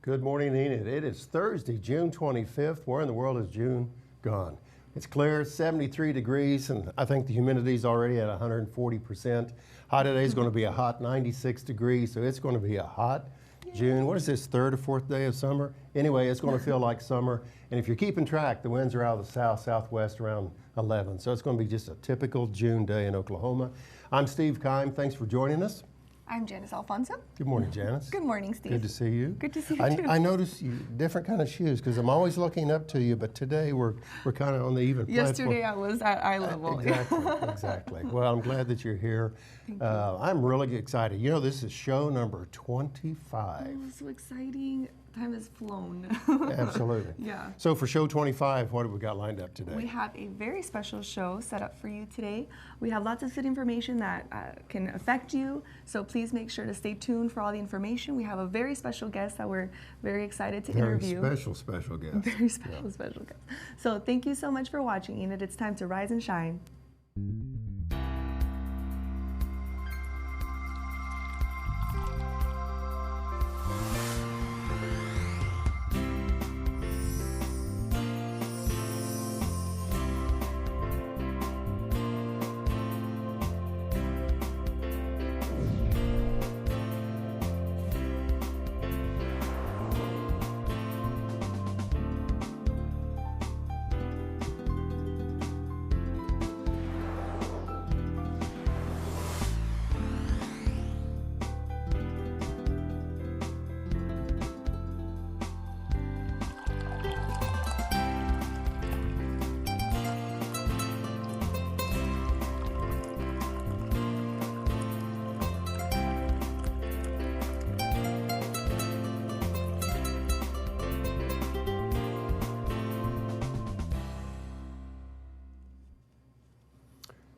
Good morning, Enid. It is Thursday, June 25th. Where in the world is June gone? It's clear, 73 degrees, and I think the humidity is already at 140%. High today is going to be a hot 96 degrees, so it's going to be a hot June. What is this, third or fourth day of summer? Anyway, it's going to feel like summer. And if you're keeping track, the winds are out of the south, southwest around 11. So it's going to be just a typical June day in Oklahoma. I'm Steve Keim. Thanks for joining us. I'm Janice Alfonso. Good morning, Janice. Good morning, Steve. Good to see you. Good to see you too. I noticed you different kind of shoes because I'm always looking up to you, but today we're kind of on the even platform. Yesterday I was at eye level. Exactly. Well, I'm glad that you're here. I'm really excited. You know, this is show number 25. Oh, so exciting. Time has flown. Absolutely. Yeah. So for show 25, what have we got lined up today? We have a very special show set up for you today. We have lots of good information that can affect you, so please make sure to stay tuned for all the information. We have a very special guest that we're very excited to interview. Very special guest. Very special guest. So thank you so much for watching, Enid. It's time to rise and shine.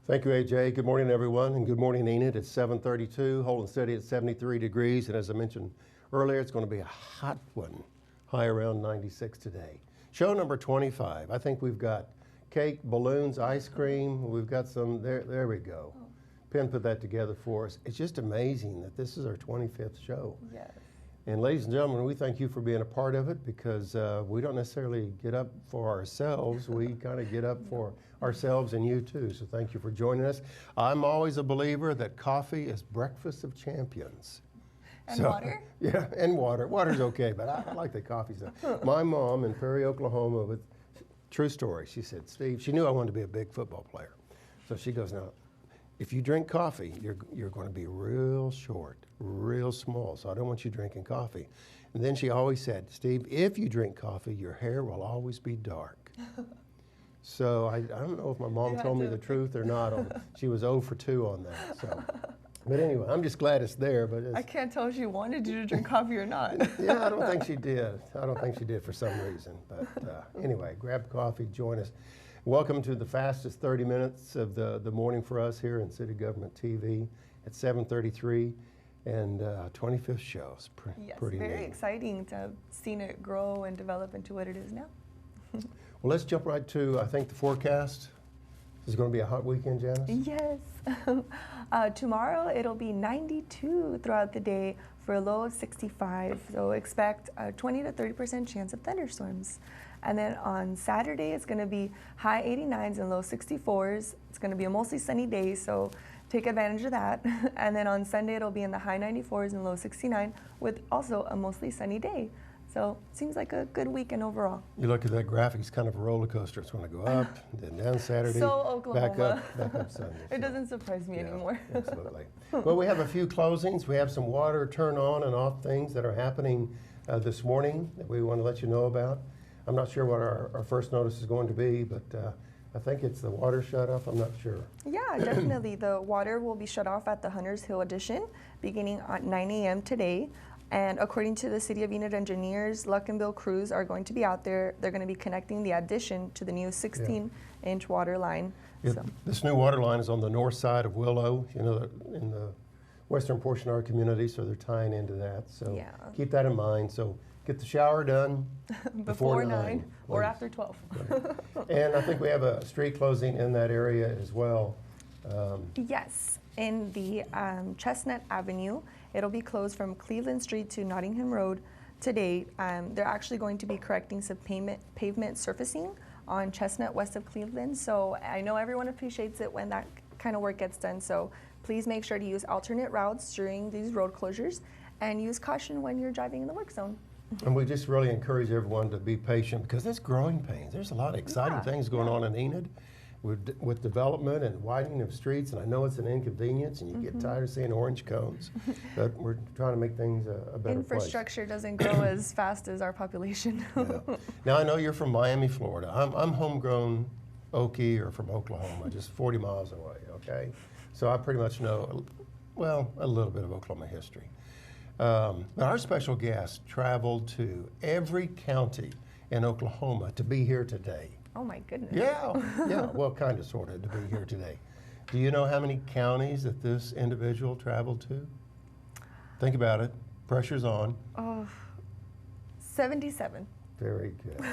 Thank you, AJ. Good morning, everyone, and good morning, Enid. It's 7:32, holding steady at 73 degrees, and as I mentioned earlier, it's going to be a hot one, high around 96 today. Show number 25. I think we've got cake, balloons, ice cream. We've got some, there we go. Penn put that together for us. It's just amazing that this is our 25th show. Yes. And ladies and gentlemen, we thank you for being a part of it because we don't necessarily get up for ourselves. We kind of get up for ourselves and you too. So thank you for joining us. I'm always a believer that coffee is breakfast of champions. And water? Yeah, and water. Water's okay, but I like the coffee stuff. My mom in Perry, Oklahoma, with true story, she said, Steve, she knew I wanted to be a big football player. So she goes, now, if you drink coffee, you're going to be real short, real small, so I don't want you drinking coffee. And then she always said, Steve, if you drink coffee, your hair will always be dark. So I don't know if my mom told me the truth or not. She was 0 for 2 on that. So. But anyway, I'm just glad it's there. But I can't tell if she wanted you to drink coffee or not. Yeah, I don't think she did. I don't think she did for some reason. But anyway, grab coffee, join us. Welcome to the fastest 30 minutes of the morning for us here in City Government TV at 7:33 and 25th show. It's pretty very neat. exciting to have seen it grow and develop into what it is now. Well, let's jump right to, I think, the forecast. This is going to be a hot weekend, Janice? Yes. Tomorrow it'll be 92 throughout the day for a low of 65. So expect a 20 to 30% chance of thunderstorms. And then on Saturday, it's going to be high 89s and low 64s. It's going to be a mostly sunny day, so take advantage of that. And then on Sunday, it'll be in the high 94s and low 69 with also a mostly sunny day. So seems like a good weekend overall. You look at that graphic, it's kind of a roller coaster. It's going to go up, then down Saturday, so Oklahoma. back up Sunday. It doesn't surprise me anymore. Absolutely. Well, we have a few closings. We have some water turn on and off things that are happening this morning that we want to let you know about. I'm not sure what our first notice is going to be, but I think it's the water shut off. I'm not sure. Yeah, definitely. The water will be shut off at the Hunters Hill Addition beginning at 9 a.m. today. And according to the City of Enid engineers, Luck and Bill crews are going to be out there. They're going to be connecting the addition to the new 16-inch water line. So. This new water line is on the north side of Willow, you know, in the western portion of our community, so they're tying into that. So keep that in mind. So get the shower done before 9 or after 12. And I think we have a street closing in that area as well. Yes, in the Chestnut Avenue. It'll be closed from Cleveland Street to Nottingham Road. today. They're actually going to be correcting some pavement surfacing on Chestnut west of Cleveland. So I know everyone appreciates it when that kind of work gets done. So please make sure to use alternate routes during these road closures and use caution when you're driving in the work zone. And we just really encourage everyone to be patient because there's growing pains. There's a lot of exciting things going on in Enid with development and widening of streets. And I know it's an inconvenience and you get tired of seeing orange cones, but we're trying to make things a better Infrastructure doesn't grow as fast as our population. Now I know you're from Miami, Florida. I'm homegrown Okie or from Oklahoma, just 40 miles away, okay? So I pretty much know, well, a little bit of Oklahoma history. But our special guest traveled to every county in Oklahoma to be here today. Oh my goodness. Yeah, well, kind of, sort of, to be here today. Do you know how many counties that this individual traveled to? Think about it. Pressure's on. 77. Very good.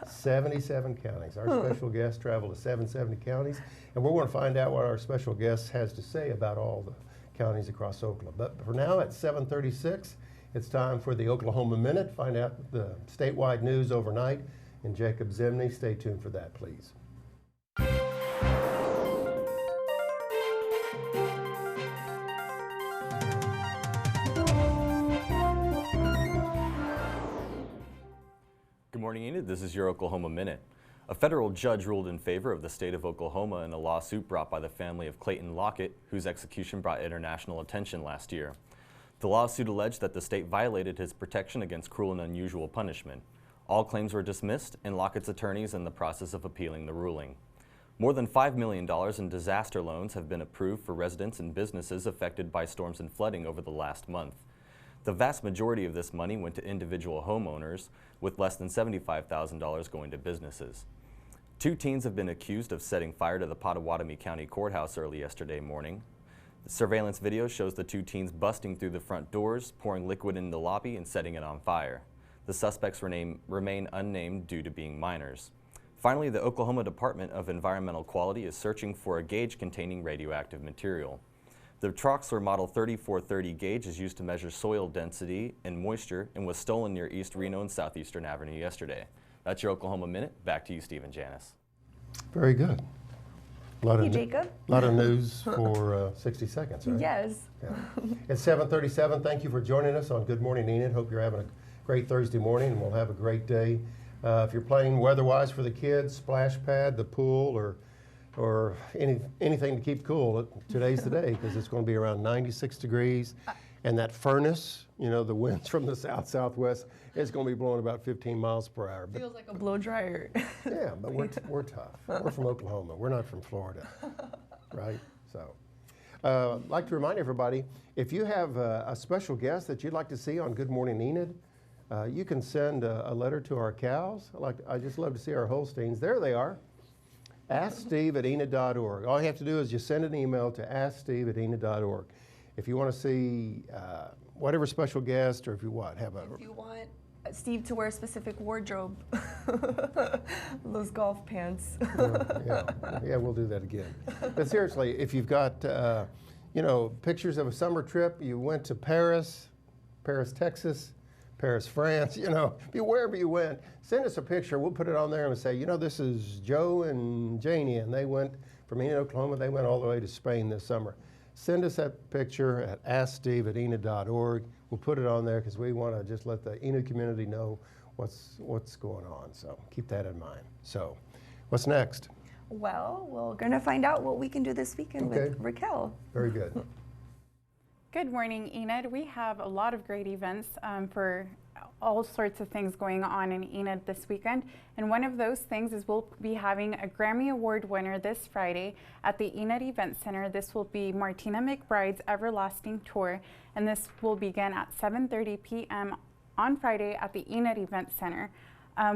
77 counties. Our special guest traveled to 770 counties, and we're going to find out what our special guest has to say about all the counties across Oklahoma. But for now, at 7:36, it's time for the Oklahoma Minute. Find out the statewide news overnight. And Jacob Zimney, stay tuned for that, please. Good morning, Enid. This is your Oklahoma Minute. A federal judge ruled in favor of the state of Oklahoma in a lawsuit brought by the family of Clayton Lockett, whose execution brought international attention last year. The lawsuit alleged that the state violated his protection against cruel and unusual punishment. All claims were dismissed, and Lockett's attorneys in the process of appealing the ruling. More than $5 million in disaster loans have been approved for residents and businesses affected by storms and flooding over the last month. The vast majority of this money went to individual homeowners, with less than $75,000 going to businesses. 2 teens have been accused of setting fire to the Pottawatomie County Courthouse early yesterday morning. The surveillance video shows the 2 teens busting through the front doors, pouring liquid in the lobby, and setting it on fire. The suspects remain unnamed due to being minors. Finally, the Oklahoma Department of Environmental Quality is searching for a gauge containing radioactive material. The Troxler Model 3430 gauge is used to measure soil density and moisture and was stolen near East Reno and Southeastern Avenue yesterday. That's your Oklahoma Minute. Back to you, Steve and Janice. Very good. Thank you, Jacob. A lot of news for 60 seconds, right? Yes. Yeah. It's 7:37. Thank you for joining us on Good Morning Enid. Hope you're having a great Thursday morning, and we'll have a great day. If you're playing weather-wise for the kids, splash pad, the pool, or anything to keep cool, today's the day because it's going to be around 96 degrees. And that furnace, you know, the winds from the south-southwest, it's going to be blowing about 15 miles per hour. But, feels like a blow dryer. yeah, but we're tough. We're from Oklahoma. We're not from Florida, right? So I'd like to remind everybody, if you have a special guest that you'd like to see on Good Morning Enid, you can send a letter to our cows. I just love to see our Holsteins. There they are. AskSteve@enid.org. All you have to do is just send an email to AskSteve@enid.org. If you want to see whatever special guest, or if you want Steve to wear a specific wardrobe, those golf pants. Yeah, we'll do that again. But seriously, if you've got pictures of a summer trip, you went to Paris, Texas, Paris, France, wherever you went, send us a picture. We'll put it on there and say, this is Joe and Janie, and they went from Enid, Oklahoma. They went all the way to Spain this summer. Send us that picture at AskSteve@enid.org. We'll put it on there because we want to just let the Enid community know what's going on. So keep that in mind. So what's next? Well, we're going to find out what we can do this weekend with Raquel. Very good. Good morning, Enid. We have a lot of great events for all sorts of things going on in Enid this weekend. And one of those things is we'll be having a Grammy Award winner this Friday at the Enid Event Center. This will be Martina McBride's Everlasting Tour, and this will begin at 7:30 p.m. on Friday at the Enid Event Center.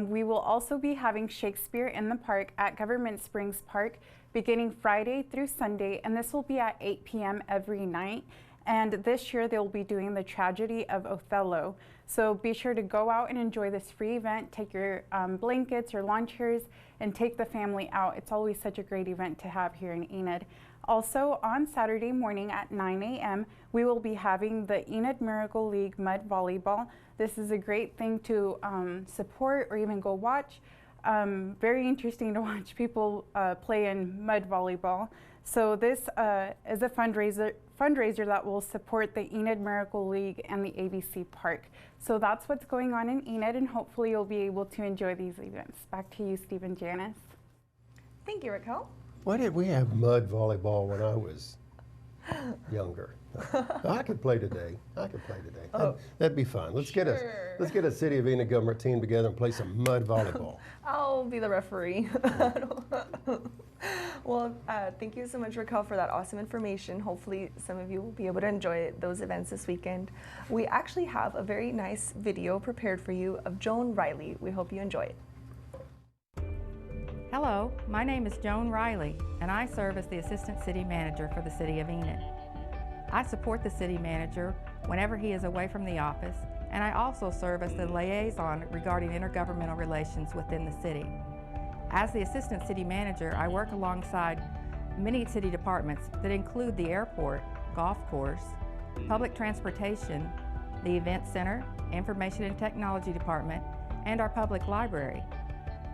We will also be having Shakespeare in the Park at Government Springs Park beginning Friday through Sunday, and this will be at 8 p.m. every night. And this year they'll be doing the tragedy of Othello. So be sure to go out and enjoy this free event. Take your blankets, your lawn chairs, and take the family out. It's always such a great event to have here in Enid. Also, on Saturday morning at 9 a.m., we will be having the Enid Miracle League Mud Volleyball. This is a great thing to support or even go watch. Very interesting to watch people play in mud volleyball. So this is a fundraiser that will support the Enid Miracle League and the ABC Park. So that's what's going on in Enid, and hopefully you'll be able to enjoy these events. Back to you, Steve and Janice. Thank you, Raquel. Why did we have mud volleyball when I was younger? I could play today. I could play today. Oh. That'd be fun. Let's get a City of Enid government team together and play some mud volleyball. I'll be the referee. Well, thank you so much, Raquel, for that awesome information. Hopefully some of you will be able to enjoy those events this weekend. We actually have a very nice video prepared for you of Joan Riley. We hope you enjoy it. Hello, my name is Joan Riley, and I serve as the Assistant City Manager for the City of Enid. I support the City Manager whenever he is away from the office, and I also serve as the liaison regarding intergovernmental relations within the city. As the Assistant City Manager, I work alongside many city departments that include the airport, golf course, public transportation, the event center, information and technology department, and our public library.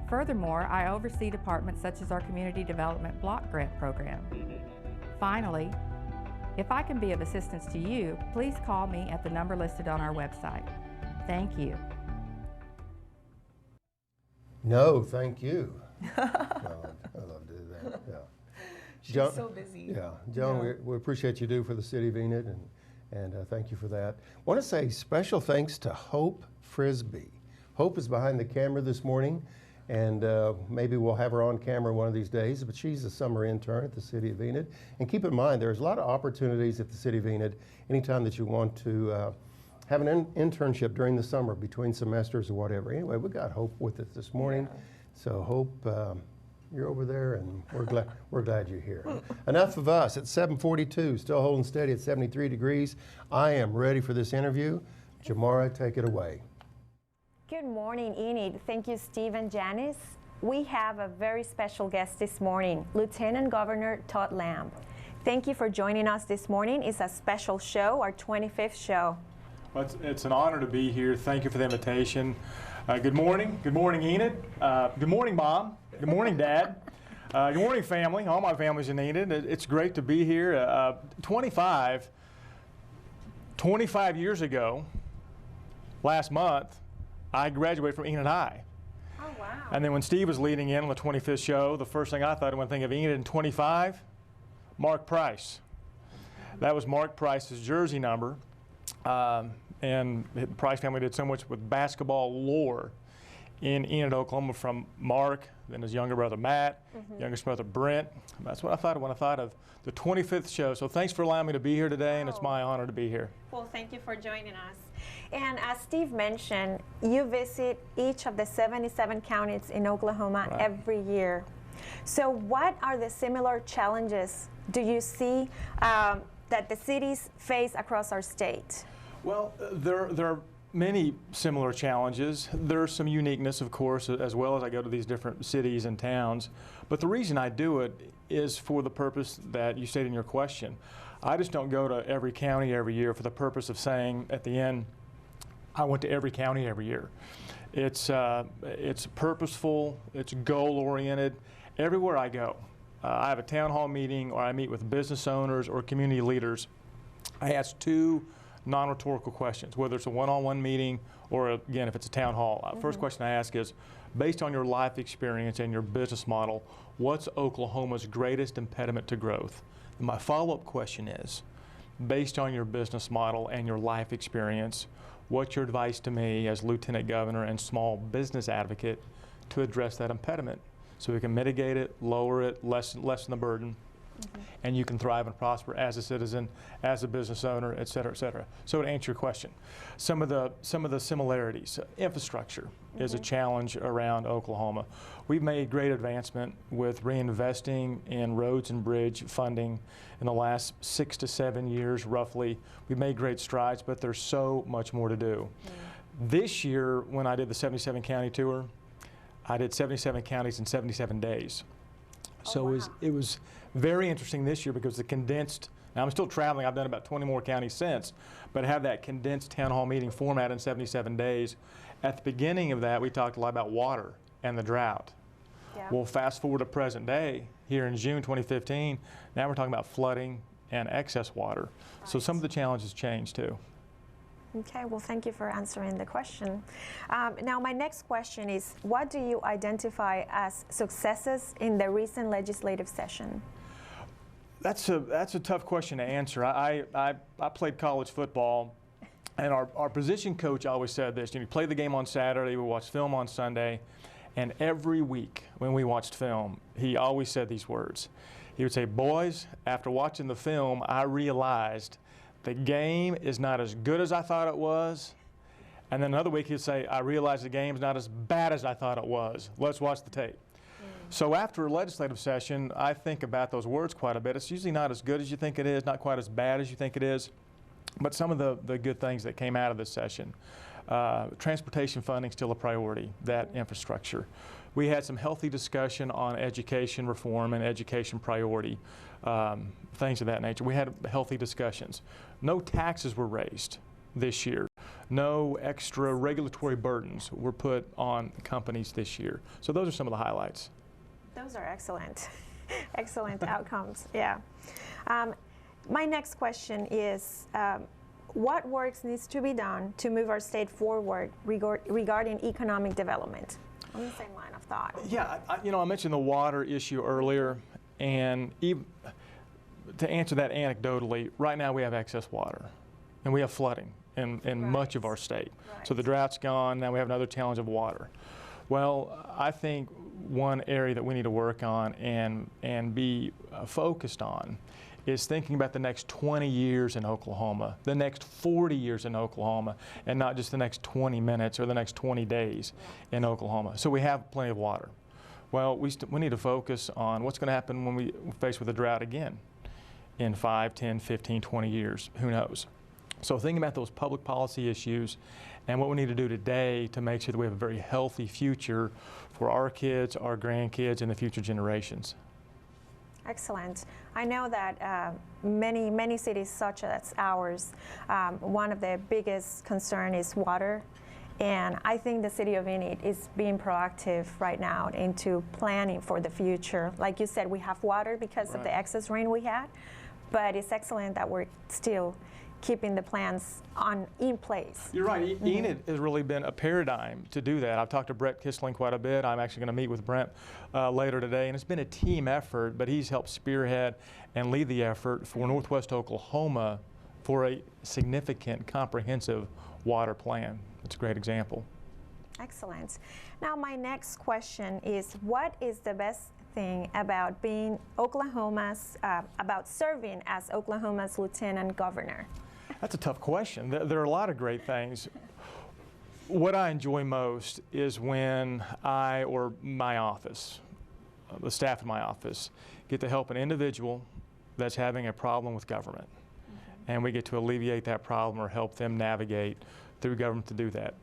Furthermore, I oversee departments such as our Community Development Block Grant Program. Finally, if I can be of assistance to you, please call me at the number listed on our website. Thank you. No, thank you. No, I love to do that. Yeah. She's Joan, so busy. Yeah, Joan, we appreciate you do for the City of Enid, and thank you for that. I want to say special thanks to Hope Frisbee. Hope is behind the camera this morning, and maybe we'll have her on camera one of these days, but she's a summer intern at the City of Enid. And keep in mind, there's a lot of opportunities at the City of Enid anytime that you want to have an internship during the summer between semesters or whatever. Anyway, we got Hope with us this morning. Yeah. So Hope, you're over there, and we're glad you're here. Enough of us. It's 7:42, still holding steady at 73 degrees. I am ready for this interview. Jamara, take it away. Good morning, Enid. Thank you, Steve and Janice. We have a very special guest this morning, Lieutenant Governor Todd Lamb. Thank you for joining us this morning. It's a special show, our 25th show. Well, it's an honor to be here. Thank you for the invitation. Good morning. Good morning, Enid. Good morning, Mom. Good morning, Dad. Good morning, family. All my family's in Enid. It's great to be here. 25 years ago, last month, I graduated from Enid High. Oh, wow. And then when Steve was leading in on the 25th show, the first thing I thought when I think of Enid in 25, Mark Price. That was Mark Price's jersey number. And the Price family did so much with basketball lore in Enid, Oklahoma, from Mark, then his younger brother Matt, youngest brother Brent. That's what I thought of when I thought of the 25th show. So thanks for allowing me to be here today, and it's my honor to be here. Well, thank you for joining us. And as Steve mentioned, you visit each of the 77 counties in Oklahoma every year. So what are the similar challenges do you see that the cities face across our state? Well, there are many similar challenges. There's some uniqueness, of course, as well as I go to these different cities and towns. But the reason I do it is for the purpose that you stated in your question. I just don't go to every county every year for the purpose of saying at the end, I went to every county every year. It's purposeful, it's goal-oriented. Everywhere I go, I have a town hall meeting or I meet with business owners or community leaders. I ask two non-rhetorical questions, whether it's a one-on-one meeting or, again, if it's a town hall. First question I ask is, based on your life experience and your business model, what's Oklahoma's greatest impediment to growth? And my follow-up question is, based on your business model and your life experience, what's your advice to me as Lieutenant Governor and small business advocate to address that impediment so we can mitigate it, lower it, lessen the burden, and you can thrive and prosper as a citizen, as a business owner, et cetera, et cetera. So to answer your question, some of the similarities. Infrastructure is a challenge around Oklahoma. We've made great advancement with reinvesting in roads and bridge funding in the last 6 to 7 years, roughly. We've made great strides, but there's so much more to do. This year, when I did the 77 county tour, I did 77 counties in 77 days. So wow. it was very interesting this year because the condensed, now I'm still traveling, I've done about 20 more counties since, but have that condensed town hall meeting format in 77 days. At the beginning of that, we talked a lot about water and the drought. Yeah. Well, fast forward to present day, here in June 2015, now we're talking about flooding and excess water. So some of the challenges changed too. Okay, well, thank you for answering the question. Now, my next question is, what do you identify as successes in the recent legislative session? That's a tough question to answer. I played college football, and our position coach always said this: you play the game on Saturday, we watch film on Sunday, and every week when we watched film, he always said these words. He would say, "Boys, after watching the film, I realized the game is not as good as I thought it was." And then another week he'd say, "I realized the game's not as bad as I thought it was. Let's watch the tape." So after a legislative session, I think about those words quite a bit. It's usually not as good as you think it is, not quite as bad as you think it is, but some of the good things that came out of this session. Transportation funding still a priority, that infrastructure. We had some healthy discussion on education reform and education priority, things of that nature. We had healthy discussions. No taxes were raised this year. No extra regulatory burdens were put on companies this year. So those are some of the highlights. Those are excellent, excellent outcomes, yeah. My next question is, what works needs to be done to move our state forward regarding economic development? On the same line of thought. Yeah, I mentioned the water issue earlier, and even to answer that anecdotally, right now we have excess water, and we have flooding in much of our state. Right. So the drought's gone, now we have another challenge of water. Well, I think one area that we need to work on and be focused on is thinking about the next 20 years in Oklahoma, the next 40 years in Oklahoma, and not just the next 20 minutes or the next 20 days in Oklahoma. So we have plenty of water. Well, we need to focus on what's going to happen when we face with a drought again in 5, 10, 15, 20 years. Who knows? So thinking about those public policy issues and what we need to do today to make sure that we have a very healthy future for our kids, our grandkids, and the future generations. Excellent. I know that many cities such as ours, one of the biggest concern is water. And I think the city of Enid is being proactive right now into planning for the future. Like you said, we have water because of the excess rain we had, but it's excellent that we're still keeping the plans in place. You're right. Enid has really been a paradigm to do that. I've talked to Brett Kissling quite a bit. I'm actually going to meet with Brent later today, and it's been a team effort, but he's helped spearhead and lead the effort for Northwest Oklahoma for a significant, comprehensive water plan. It's a great example. Excellent. Now, my next question is, what is the best thing about being about serving as Oklahoma's lieutenant governor? That's a tough question. There are a lot of great things. What I enjoy most is when I or my office, the staff in my office, get to help an individual that's having a problem with government. And we get to alleviate that problem or help them navigate through government to do that.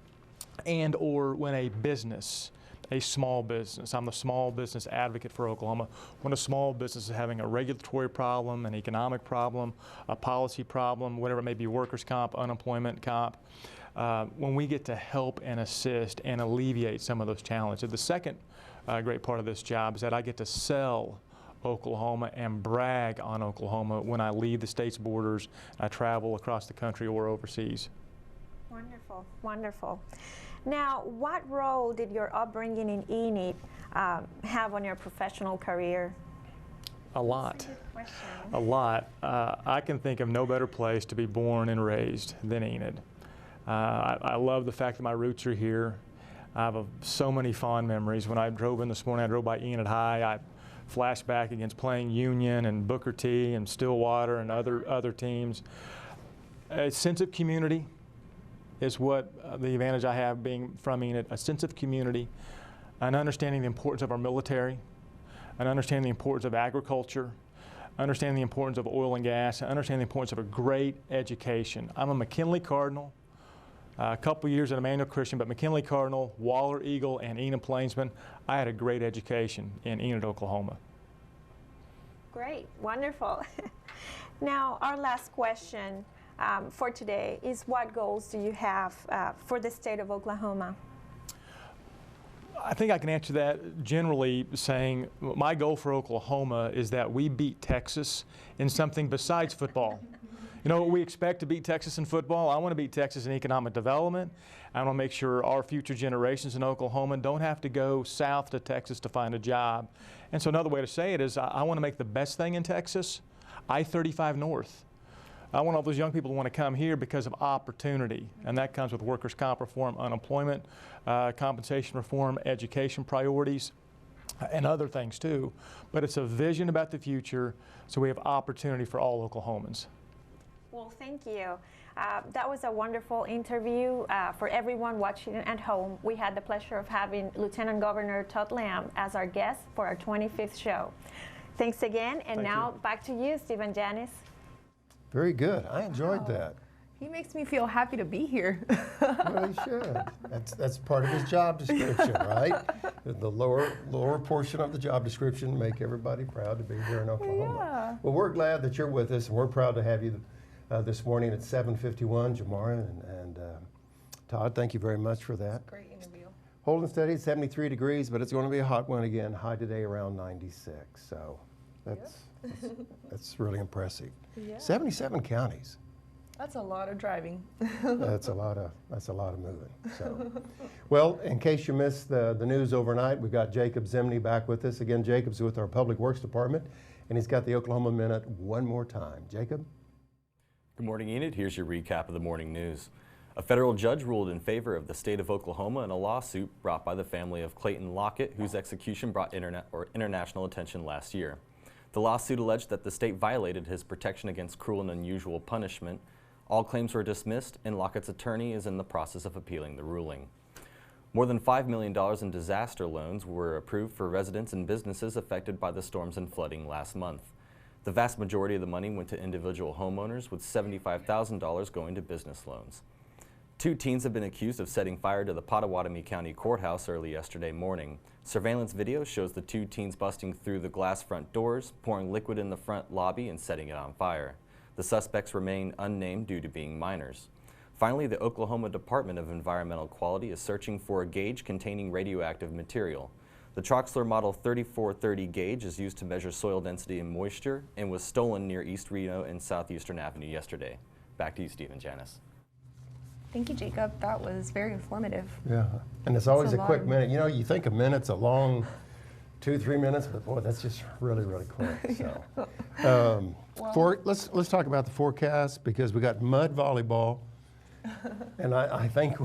And or when a business, a small business, I'm the small business advocate for Oklahoma, when a small business is having a regulatory problem, an economic problem, a policy problem, whatever it may be, workers' comp, unemployment comp, when we get to help and assist and alleviate some of those challenges. The second great part of this job is that I get to sell Oklahoma and brag on Oklahoma when I leave the state's borders, I travel across the country or overseas. Wonderful, wonderful. Now, what role did your upbringing in Enid have on your professional career? A lot. A lot. I can think of no better place to be born and raised than Enid. I love the fact that my roots are here. I have so many fond memories. When I drove in this morning, I drove by Enid High. I flashed back against playing Union and Booker T and Stillwater and other teams. A sense of community is what the advantage I have being from Enid, a sense of community, an understanding the importance of our military, an understanding the importance of agriculture, understanding the importance of oil and gas, and understanding the importance of a great education. I'm a McKinley Cardinal, a couple years at Emmanuel Christian, but McKinley Cardinal, Waller Eagle, and Enid Plainsman. I had a great education in Enid, Oklahoma. Great, wonderful. Now, our last question for today is, what goals do you have for the state of Oklahoma? I think I can answer that generally saying my goal for Oklahoma is that we beat Texas in something besides football. You know, we expect to beat Texas in football. I want to beat Texas in economic development. I want to make sure our future generations in Oklahoma don't have to go south to Texas to find a job. And so another way to say it is I want to make the best thing in Texas I-35 North. I want all those young people to want to come here because of opportunity, and that comes with workers' comp reform, unemployment, compensation reform, education priorities, and other things too. But it's a vision about the future, so we have opportunity for all Oklahomans. Well, thank you. That was a wonderful interview for everyone watching at home. We had the pleasure of having Lieutenant Governor Todd as our guest for our 25th show. Thanks again, and now back to you, Steve and Janice. Very good. I enjoyed that. He makes me feel happy to be here. Well, he should. That's part of his job description, right? The lower portion of the job description, make everybody proud to be here in Oklahoma. Yeah. Well, we're glad that you're with us, and we're proud to have you this morning at 7:51. Jamara and Todd, thank you very much for that. Great interview. Holding steady at 73 degrees, but it's going to be a hot one again. High today around 96. So that's really impressive. Yeah. 77 counties. That's a lot of driving. That's a lot of moving. So, well, in case you missed the news overnight, we've got Jacob Zimney back with us again. Jacob's with our Public Works Department, and he's got the Oklahoma Minute one more time. Jacob. Good morning, Enid. Here's your recap of the morning news. A federal judge ruled in favor of the state of Oklahoma in a lawsuit brought by the family of Clayton Lockett, whose execution brought international attention last year. The lawsuit alleged that the state violated his protection against cruel and unusual punishment. All claims were dismissed, and Lockett's attorney is in the process of appealing the ruling. More than $5 million in disaster loans were approved for residents and businesses affected by the storms and flooding last month. The vast majority of the money went to individual homeowners, with $75,000 going to business loans. 2 teens have been accused of setting fire to the Pottawatomie County Courthouse early yesterday morning. Surveillance video shows the 2 teens busting through the glass front doors, pouring liquid in the front lobby, and setting it on fire. The suspects remain unnamed due to being minors. Finally, the Oklahoma Department of Environmental Quality is searching for a gauge containing radioactive material. The Troxler Model 3430 gauge is used to measure soil density and moisture and was stolen near East Reno and Southeastern Avenue yesterday. Back to you, Steve and Janice. Thank you, Jacob. That was very informative. Yeah, and it's always a quick long. minute. You know, you think a minute's a long 2-3 minutes, but boy, that's just really quick. So, let's talk about the forecast, because we got mud volleyball, and I think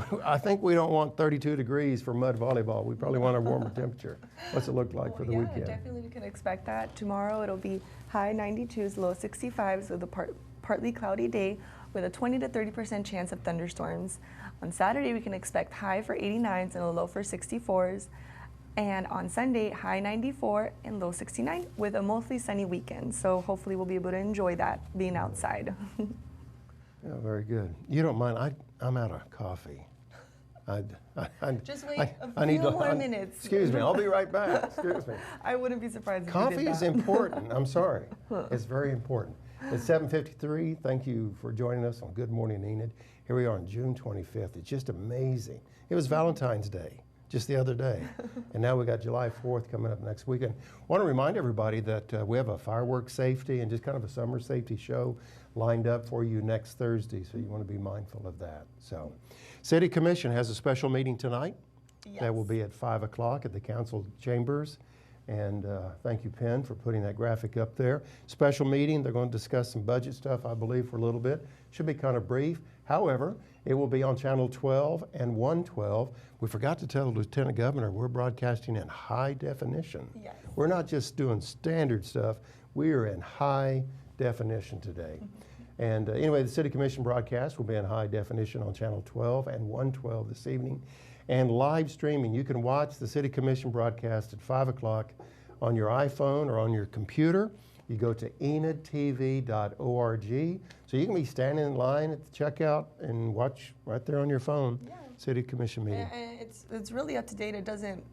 we don't want 32 degrees for mud volleyball. We probably want a warmer temperature. What's it look like for the weekend? Definitely we can expect that. Tomorrow it'll be high 92s, low 65s with a partly cloudy day with a 20 to 30% chance of thunderstorms. On Saturday we can expect high for 89s and a low for 64s. And on Sunday, high 94 and low 69 with a mostly sunny weekend. So hopefully we'll be able to enjoy that being outside. Yeah, very good. You don't mind? I'm out of coffee. Just wait a few more minutes. Excuse me, I'll be right back. Excuse me. I wouldn't be surprised if Coffee you did is that. important. I'm sorry. It's very important. It's 7:53. Thank you for joining us on Good Morning Enid. Here we are on June 25th. It's just amazing. It was Valentine's Day just the other day. And now we got July 4th coming up next weekend. I want to remind everybody that we have a fireworks safety and just kind of a summer safety show lined up for you next Thursday, so you want to be mindful of that. So, City Commission has a special meeting tonight. Yes. That will be at 5 o'clock at the council chambers. And thank you, Penn, for putting that graphic up there. Special meeting, they're going to discuss some budget stuff, I believe, for a little bit. Should be kind of brief. However, it will be on Channel 12 and 112. We forgot to tell the Lieutenant Governor we're broadcasting in high definition. Yes. We're not just doing standard stuff. We are in high definition today. And anyway, the City Commission broadcast will be in high definition on Channel 12 and 112 this evening. And live streaming, you can watch the City Commission broadcast at 5 o'clock on your iPhone or on your computer. You go to enidtv.org. So you can be standing in line at the checkout and watch right there on your phone. Yeah. City Commission meeting. And it's really up to date. It doesn't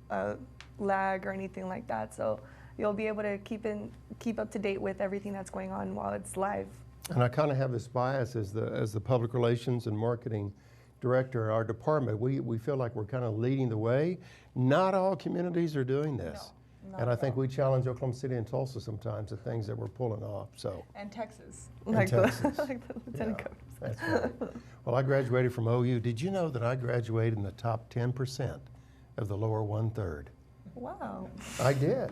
lag or anything like that. So you'll be able to keep up to date with everything that's going on while it's live. And I kind of have this bias as the public relations and marketing director in our department. We feel like we're kind of leading the way. Not all communities are doing this. No, and I think we challenge Oklahoma City and Tulsa sometimes, the things that we're pulling off. So. And Texas. And like Texas. The Lieutenant Governor. That's right. Well, I graduated from OU. Did you know that I graduated in the top 10% of the lower 1/3? Wow. I did.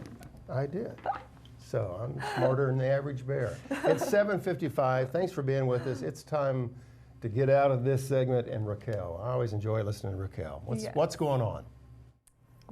So I'm smarter than the average bear. It's 7:55. Thanks for being with us. It's time to get out of this segment. And Raquel, I always enjoy listening to Raquel. What's going on?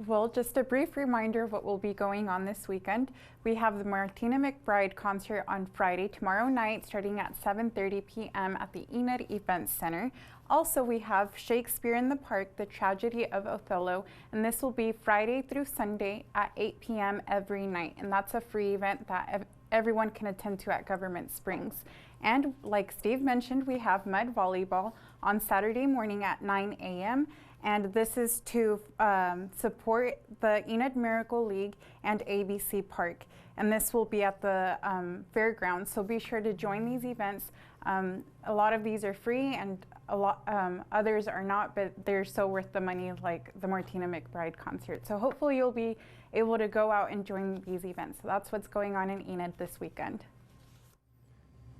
Well, just a brief reminder of what will be going on this weekend. We have the Martina McBride concert on Friday, tomorrow night, starting at 7:30 p.m. at the Enid Event Center. Also, we have Shakespeare in the Park, The Tragedy of Othello, and this will be Friday through Sunday at 8 p.m. every night. And that's a free event that everyone can attend to at Government Springs. And like Steve mentioned, we have mud volleyball on Saturday morning at 9 a.m. And this is to support the Enid Miracle League and ABC Park. And this will be at the fairgrounds, so be sure to join these events. A lot of these are free and a lot others are not, but they're so worth the money, like the Martina McBride concert. So hopefully you'll be able to go out and join these events. So that's what's going on in Enid this weekend.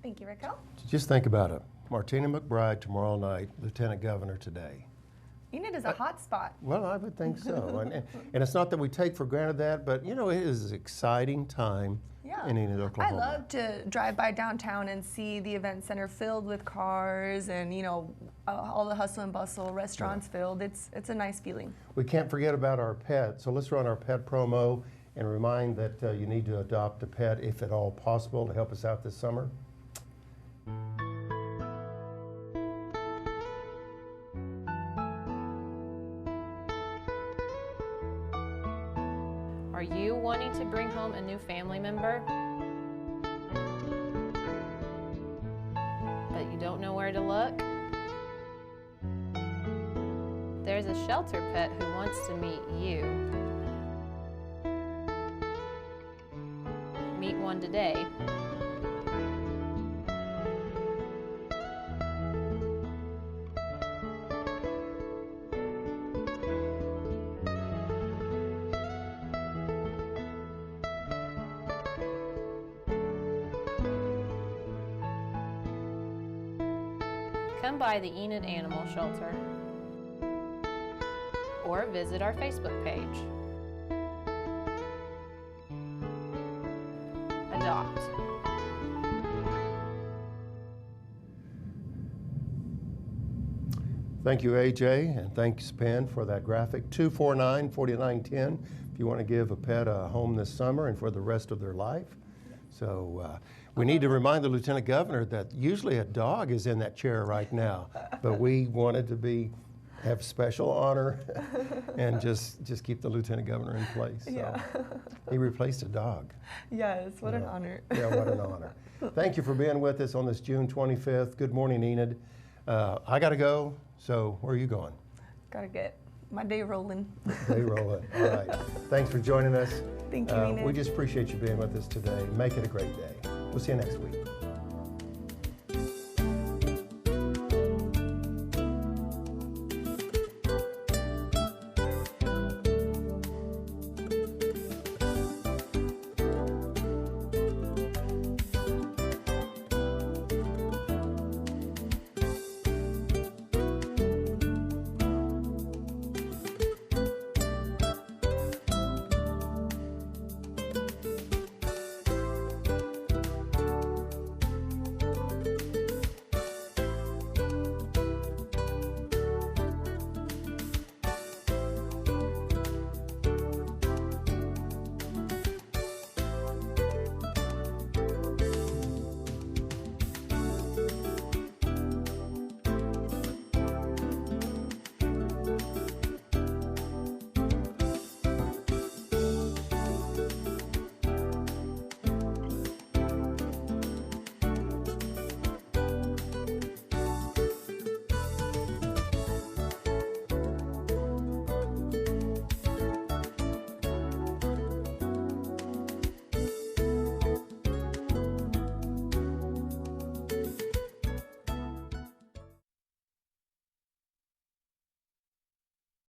Thank you, Raquel. Just think about it. Martina McBride tomorrow night, Lieutenant Governor today. Enid is a hot spot. Well, I would think so. and it's not that we take for granted that, but you know, it is an exciting time in Enid, Oklahoma. I love to drive by downtown and see the event center filled with cars and, you know, all the hustle and bustle, restaurants filled. It's a nice feeling. We can't forget about our pet, so let's run our pet promo and remind that you need to adopt a pet if at all possible to help us out this summer. Are you wanting to bring home a new family member, but you don't know where to look? There's a shelter pet who wants to meet you. Meet one today. Come by the Enid Animal Shelter or visit our Facebook page. Adopt. Thank you, AJ, and thanks, Penn, for that graphic. 249-4910 if you want to give a pet a home this summer and for the rest of their life. So we need to remind the Lieutenant Governor that usually a dog is in that chair right now, but we wanted to have special honor and just keep the Lieutenant Governor in place. So he replaced a dog. Yes, what an honor. Yeah, what an honor. Thank you for being with us on this June 25th. Good morning, Enid. I got to go, so where are you going? Gotta get my day rolling. Day rolling. All right. Thanks for joining us. Thank you, Enid. We just appreciate you being with us today. Make it a great day. We'll see you next week.